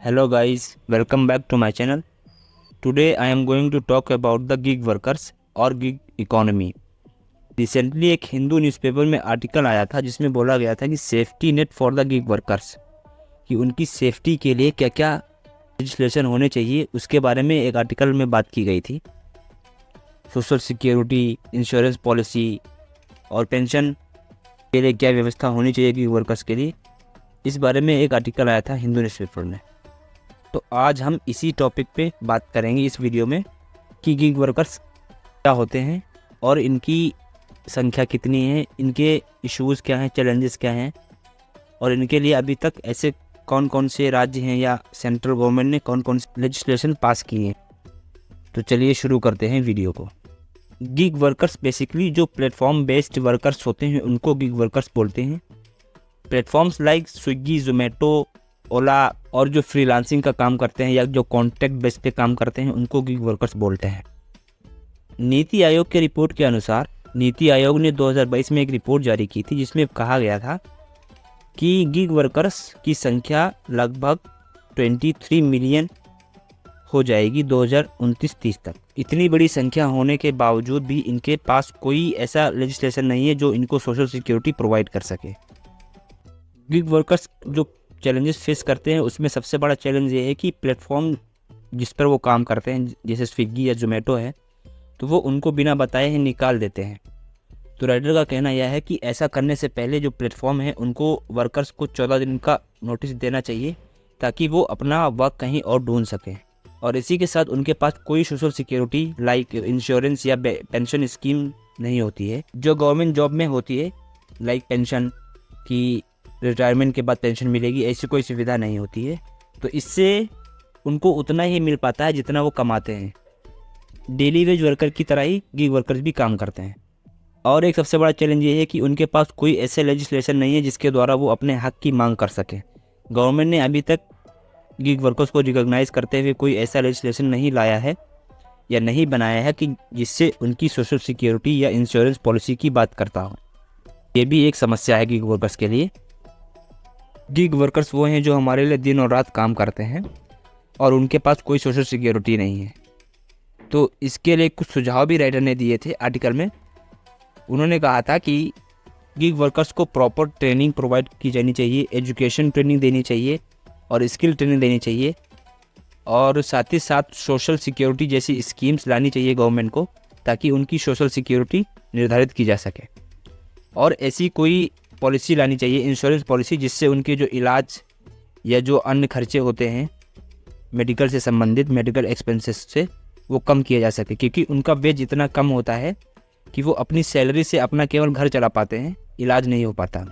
Hello guys, welcome back to my channel. Today I am going to talk about the gig workers और gig economy. Recently एक Hindu newspaper में article आया था जिसमें बोला गया था कि safety net for the gig workers, कि उनकी सेफ्टी के लिए क्या क्या लेजिस्लेशन होने चाहिए उसके बारे में एक आर्टिकल में बात की गई थी। सोशल सिक्योरिटी, इंश्योरेंस पॉलिसी और पेंशन के लिए क्या व्यवस्था होनी चाहिए गिग वर्कर्स के लिए, इस बारे में एक आर्टिकल आया था हिंदू न्यूज़पेपर में। तो आज हम इसी टॉपिक पे बात करेंगे इस वीडियो में कि गिग वर्कर्स क्या होते हैं और इनकी संख्या कितनी है, इनके इश्यूज़ क्या हैं, चैलेंजेस क्या हैं और इनके लिए अभी तक ऐसे कौन कौन से राज्य हैं या सेंट्रल गवर्नमेंट ने कौन कौन से लेजिस्लेशन पास किए हैं। तो चलिए शुरू करते हैं वीडियो को। गिग वर्कर्स बेसिकली जो प्लेटफॉर्म बेस्ड वर्कर्स होते हैं उनको गिग वर्कर्स बोलते हैं। प्लेटफॉर्म्स लाइक स्विगी, जोमेटो, ओला और जो फ्रीलांसिंग का काम करते हैं या जो कॉन्ट्रैक्ट बेस पे काम करते हैं उनको गिग वर्कर्स बोलते हैं। नीति आयोग के रिपोर्ट के अनुसार नीति आयोग ने 2022 में एक रिपोर्ट जारी की थी जिसमें कहा गया था कि गिग वर्कर्स की संख्या लगभग 23 मिलियन हो जाएगी 2029-30 तक। इतनी बड़ी संख्या होने के बावजूद भी इनके पास कोई ऐसा लेजिस्लेशन नहीं है जो इनको सोशल सिक्योरिटी प्रोवाइड कर सके। गिग वर्कर्स जो चैलेंजेस फेस करते हैं उसमें सबसे बड़ा चैलेंज ये है कि प्लेटफॉर्म जिस पर वो काम करते हैं जैसे स्विगी या जोमेटो है तो वो उनको बिना बताए ही निकाल देते हैं। तो राइडर का कहना यह है कि ऐसा करने से पहले जो प्लेटफॉर्म है उनको वर्कर्स को 14 दिन का नोटिस देना चाहिए ताकि वो अपना वर्क कहीं और ढूंढ सकें। और इसी के साथ उनके पास कोई सोशल सिक्योरिटी लाइक इंश्योरेंस या पेंशन स्कीम नहीं होती है जो गवर्नमेंट जॉब में होती है, लाइक पेंशन की रिटायरमेंट के बाद पेंशन मिलेगी, ऐसी कोई सुविधा नहीं होती है। तो इससे उनको उतना ही मिल पाता है जितना वो कमाते हैं। डेली वेज वर्कर की तरह ही गिग वर्कर्स भी काम करते हैं। और एक सबसे बड़ा चैलेंज ये है कि उनके पास कोई ऐसे लेजिस्लेशन नहीं है जिसके द्वारा वो अपने हक की मांग कर सकें। गवर्नमेंट ने अभी तक गिग वर्कर्स को रिकॉग्नाइज करते हुए कोई ऐसा लेजिस्लेशन नहीं लाया है या नहीं बनाया है कि जिससे उनकी सोशल सिक्योरिटी या इंश्योरेंस पॉलिसी की बात करता हो। ये भी एक समस्या है गिग वर्कर्स के लिए। गिग वर्कर्स वो हैं जो हमारे लिए दिन और रात काम करते हैं और उनके पास कोई सोशल सिक्योरिटी नहीं है। तो इसके लिए कुछ सुझाव भी राइटर ने दिए थे आर्टिकल में। उन्होंने कहा था कि गिग वर्कर्स को प्रॉपर ट्रेनिंग प्रोवाइड की जानी चाहिए, एजुकेशन ट्रेनिंग देनी चाहिए और स्किल ट्रेनिंग देनी चाहिए और साथ ही साथ सोशल सिक्योरिटी जैसी स्कीम्स लानी चाहिए गवर्नमेंट को ताकि उनकी सोशल सिक्योरिटी निर्धारित की जा सके। और ऐसी कोई पॉलिसी लानी चाहिए, इंश्योरेंस पॉलिसी, जिससे उनके जो इलाज या जो अन्य खर्चे होते हैं मेडिकल से संबंधित, मेडिकल एक्सपेंसेस से, वो कम किया जा सके। क्योंकि उनका वेज इतना कम होता है कि वो अपनी सैलरी से अपना केवल घर चला पाते हैं, इलाज नहीं हो पाता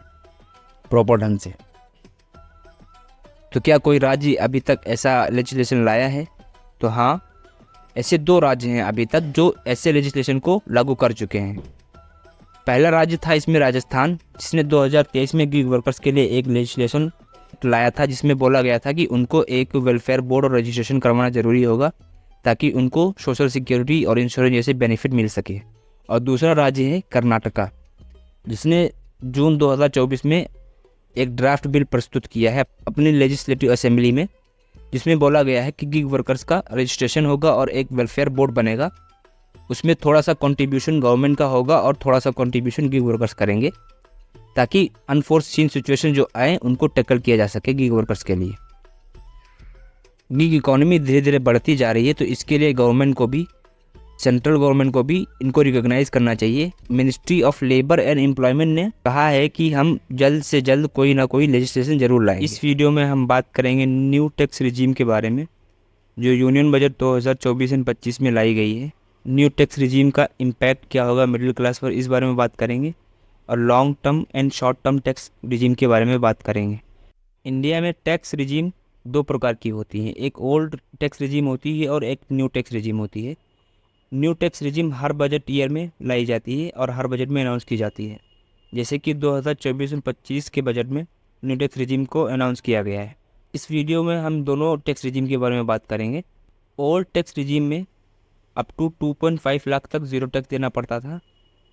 प्रॉपर ढंग से। तो क्या कोई राज्य अभी तक ऐसा लेजिस्लेशन लाया है? तो हाँ, ऐसे 2 राज्य हैं अभी तक जो ऐसे लेजिस्लेशन को लागू कर चुके हैं। पहला राज्य था इसमें राजस्थान, जिसने 2023 में गिग वर्कर्स के लिए एक लेजिस्लेशन लाया था जिसमें बोला गया था कि उनको एक वेलफेयर बोर्ड और रजिस्ट्रेशन करवाना ज़रूरी होगा ताकि उनको सोशल सिक्योरिटी और इंश्योरेंस जैसे बेनिफिट मिल सके। और दूसरा राज्य है कर्नाटका, जिसने जून 2024 में एक ड्राफ्ट बिल प्रस्तुत किया है अपनी लेजिस्लेटिव असेंबली में, जिसमें बोला गया है कि गिग वर्कर्स का रजिस्ट्रेशन होगा और एक वेलफेयर बोर्ड बनेगा। उसमें थोड़ा सा कंट्रीब्यूशन गवर्नमेंट का होगा और थोड़ा सा कंट्रीब्यूशन गिग वर्कर्स करेंगे ताकि अनफोर्सीन सिचुएशन जो आए उनको टैकल किया जा सके गिग वर्कर्स के लिए। गिग इकोनॉमी धीरे धीरे बढ़ती जा रही है तो इसके लिए गवर्नमेंट को भी, सेंट्रल गवर्नमेंट को भी इनको रिकॉग्नाइज करना चाहिए। Ministry of labour and employment ने कहा है कि हम जल्द से जल्द कोई ना कोई लेजिस्लेशन जरूर लाएंगे। इस वीडियो में हम बात करेंगे न्यू टैक्स रिजीम के बारे में जो यूनियन बजट 2024 एंड 25 में लाई गई है। न्यू टैक्स रिजीम का इम्पैक्ट क्या होगा मिडिल क्लास पर, इस बारे में बात करेंगे। और long term and short term tax regime के बारे में बात करेंगे। इंडिया में टैक्स रिजीम 2 प्रकार की होती हैं, एक ओल्ड टैक्स रिजीम होती है और एक न्यू टैक्स रिजीम होती है। न्यू टैक्स रिजीम हर बजट ईयर में लाई जाती है और हर बजट में अनाउंस की जाती है। जैसे कि 2024 और 25 के बजट में न्यू टैक्स रिजीम को अनाउंस किया गया है। इस वीडियो में हम दोनों टैक्स रिजीम के बारे में बात करेंगे। ओल्ड टैक्स रिजीम में अप टू 2.5 लाख तक ज़ीरो टैक्स देना पड़ता था,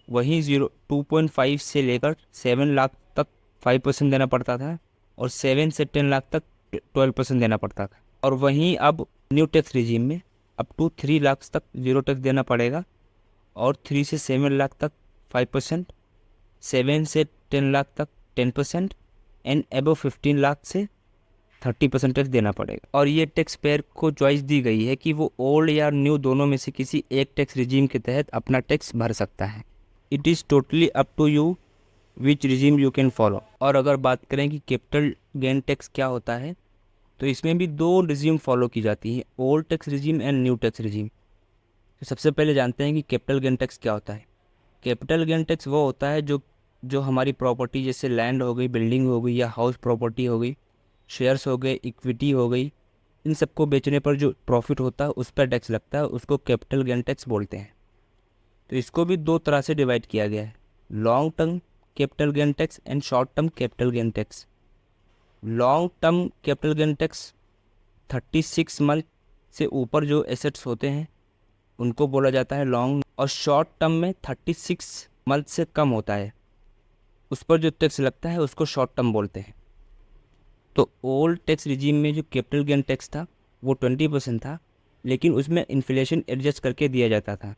वहीं 2.5 से लेकर 7 लाख तक 5% देना पड़ता था और 7 से 10 लाख तक 12% देना पड़ता था। और वहीं अब न्यू टैक्स रिजीम में अप टू 3 लाख तक जीरो टैक्स देना पड़ेगा, और 3 से 7 लाख तक 5%, 7 से 10 लाख तक 10%, एंड अबव 15 लाख से 30% टैक्स देना पड़ेगा। और ये टैक्स पेयर को चॉइस दी गई है कि वो ओल्ड या न्यू दोनों में से किसी एक टैक्स रिजीम के तहत अपना टैक्स भर सकता है। It is totally up to you which regime you can follow. और अगर बात करें कि कैपिटल गेन टैक्स क्या होता है, तो इसमें भी 2 रिजीम फॉलो की जाती है, old tax regime and new tax regime. तो सबसे पहले जानते हैं कि कैपिटल गेन टैक्स क्या होता है। कैपिटल गेन टैक्स वो होता है जो हमारी प्रॉपर्टी जैसे लैंड हो गई, बिल्डिंग हो गई या हाउस प्रॉपर्टी हो गई, शेयर्स हो गए, इक्विटी हो गई, इन सबको बेचने पर जो प्रॉफिट होता है उस पर टैक्स लगता है, उसको कैपिटल गेन टैक्स बोलते हैं। तो इसको भी 2 तरह से डिवाइड किया गया है, long term capital gain tax and short term capital gain tax. Long term capital gain tax 36 month से ऊपर जो एसेट्स होते हैं उनको बोला जाता है लॉन्ग, और शॉर्ट टर्म में 36 मंथ से कम होता है उस पर जो टैक्स लगता है उसको शॉर्ट टर्म बोलते हैं। तो ओल्ड टैक्स रिजीम में जो कैपिटल गेन टैक्स था वो 20% था, लेकिन उसमें इन्फ्लेशन एडजस्ट करके दिया जाता था,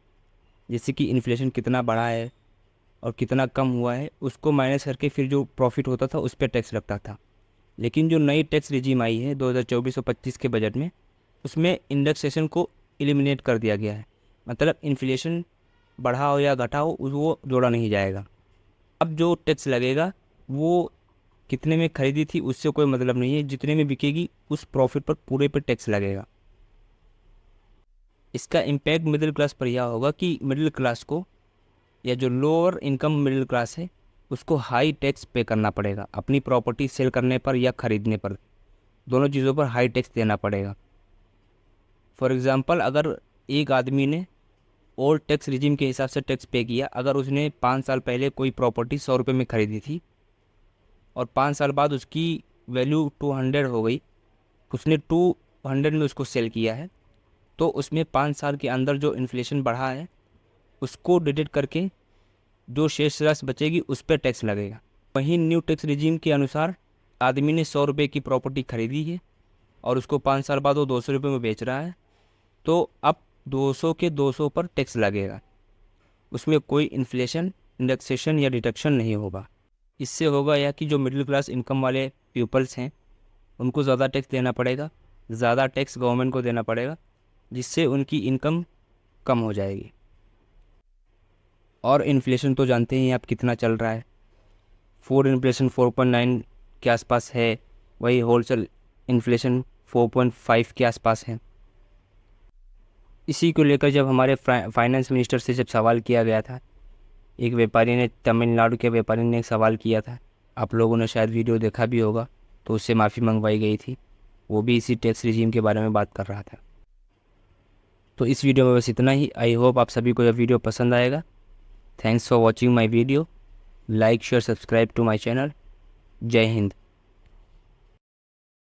जैसे कि इन्फ्लेशन कितना बढ़ा है और कितना कम हुआ है उसको माइनस करके फिर जो प्रॉफिट होता था उस पर टैक्स लगता था। लेकिन जो नई टैक्स रिजीम आई है 2024 और 25 के बजट में, उसमें इंडेक्सेशन को एलिमिनेट कर दिया गया है, मतलब इन्फ्लेशन बढ़ा हो या घटा हो वो जोड़ा नहीं जाएगा। अब जो टैक्स लगेगा वो कितने में खरीदी थी उससे कोई मतलब नहीं है, जितने में बिकेगी उस प्रॉफिट पर पूरे पर टैक्स लगेगा। इसका इम्पैक्ट मिडिल क्लास पर यह होगा कि मिडिल क्लास को या जो लोअर इनकम मिडिल क्लास है उसको हाई टैक्स पे करना पड़ेगा, अपनी प्रॉपर्टी सेल करने पर या ख़रीदने पर, दोनों चीज़ों पर हाई टैक्स देना पड़ेगा। फॉर एग्ज़ाम्पल, अगर एक आदमी ने ओल्ड टैक्स रिजीम के हिसाब से टैक्स पे किया, अगर उसने 5 साल पहले कोई प्रॉपर्टी 100 रुपये में ख़रीदी थी और 5 साल बाद उसकी वैल्यू 200 हो गई, उसने 200 में उसको सेल किया है, तो उसमें 5 साल के अंदर जो इन्फ्लेशन बढ़ा है उसको डिडक्ट करके जो शेष राशि बचेगी उस पर टैक्स लगेगा। वहीं न्यू टैक्स रिजीम के अनुसार आदमी ने 100 रुपये की प्रॉपर्टी खरीदी है और उसको 5 साल बाद वो 200 रुपये में बेच रहा है, तो अब 200 के 200 पर टैक्स लगेगा, उसमें कोई इन्फ्लेशन, इंडेक्सेशन या डिडक्शन नहीं होगा। इससे होगा यह कि जो मिडिल क्लास इनकम वाले पीपल्स हैं उनको ज़्यादा टैक्स देना पड़ेगा, ज़्यादा टैक्स गवर्नमेंट को देना पड़ेगा, जिससे उनकी इनकम कम हो जाएगी। और इन्फ्लेशन तो जानते ही आप कितना चल रहा है, फूड इन्फ्लेशन 4.9 के आसपास है, वही होलसेल इन्फ्लेशन 4.5 के आसपास है। इसी को लेकर जब हमारे फाइनेंस मिनिस्टर से जब सवाल किया गया था, एक व्यापारी ने, तमिलनाडु के व्यापारी ने एक सवाल किया था, आप लोगों ने शायद वीडियो देखा भी होगा, तो उससे माफ़ी मंगवाई गई थी, वो भी इसी टैक्स रिजीम के बारे में बात कर रहा था। तो इस वीडियो में बस इतना ही। आई होप आप सभी को यह वीडियो पसंद आएगा। Thanks for watching my video. Like share subscribe to my channel. जय हिंद।